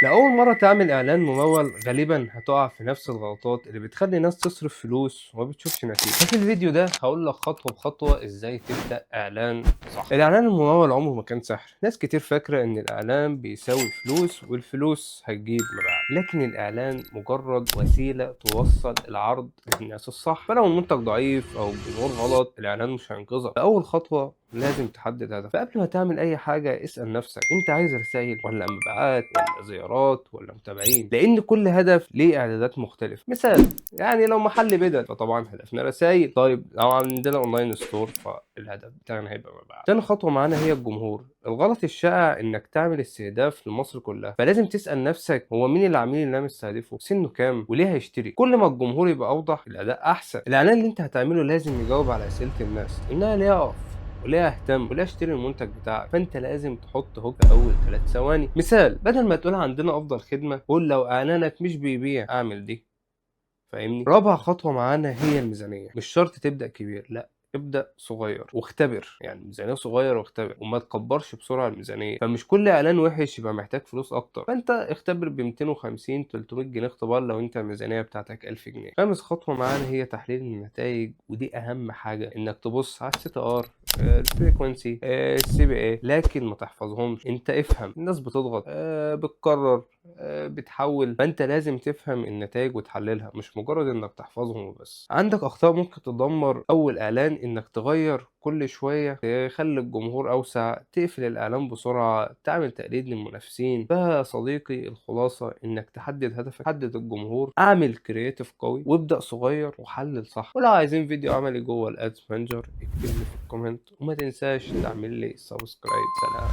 لأول مرة تعمل إعلان ممول غالبا هتقع في نفس الغلطات اللي بتخلي الناس تصرف فلوس وما بتشوفش نتيجة. ففي الفيديو ده هقول لك خطوة بخطوة ازاي تبدأ إعلان صح. الإعلان الممول عمره ما كان سحر. ناس كتير فاكرة إن الإعلان بيساوي فلوس والفلوس هتجيب مبيعات، لكن الإعلان مجرد وسيلة توصل العرض للناس الصح. فلو المنتج ضعيف أو الجمهور غلط الإعلان مش هينقذك. فأول خطوة لازم تحدد هدف. فقبل ما تعمل اي حاجه اسال نفسك انت عايز رسائل ولا مبيعات ولا زيارات ولا متابعين، لان كل هدف ليه اعدادات مختلفه. مثال، يعني لو محل بدل فطبعا هدفنا رسائل. طيب لو عندنا اونلاين ستور فالهدف بتاعنا هيبقى مبيعات. تاني خطوه معانا هي الجمهور. الغلط الشائع انك تعمل استهداف لمصر كلها، فلازم تسال نفسك هو مين العميل اللي انا مستهدفه، سنه كام، وليه هيشتري. كل ما الجمهور يبقى اوضح الاداء احسن. الاعلان اللي انت هتعمله لازم يجاوب على اسئله الناس، انها ليه اقف وليه اهتم وليه اشتري المنتج بتاعك. فانت لازم تحط هوك في اول 3 ثواني. مثال، بدل ما تقول عندنا افضل خدمه قول لو اعلانك مش بيبيع اعمل دي. فاهمني؟ رابع خطوه معانا هي الميزانيه. مش شرط تبدا كبير، لا، ابدأ صغير واختبر. يعني ميزانية صغير واختبر، وما تكبرش بسرعة الميزانية. فمش كل اعلان وحش يبقى محتاج فلوس اكتر. فانت اختبر ب 250 300 جنيه اختبار لو انت الميزانية بتاعتك 1000 جنيه. خامس خطوة معانا هي تحليل النتائج، ودي اهم حاجة. انك تبص على السي تي ار، الفريكونسي، السي بي اي، لكن ما تحفظهمش. انت افهم الناس بتضغط، بتكرر، بتحول. فانت لازم تفهم النتائج وتحللها، مش مجرد انك تحفظهم وبس. عندك اخطاء ممكن تدمر اول اعلان، انك تغير كل شويه، تخلي الجمهور اوسع، تقفل الاعلان بسرعه، تعمل تقليد للمنافسين. فيا صديقي الخلاصه انك تحدد هدفك، حدد الجمهور، اعمل كرياتيف قوي، وابدا صغير وحلل صح. ولو عايزين فيديو عملي جوه الادز مانجر اكتب لي في الكومنت، وما تنساش تعمل لي سبسكرايب. سلام.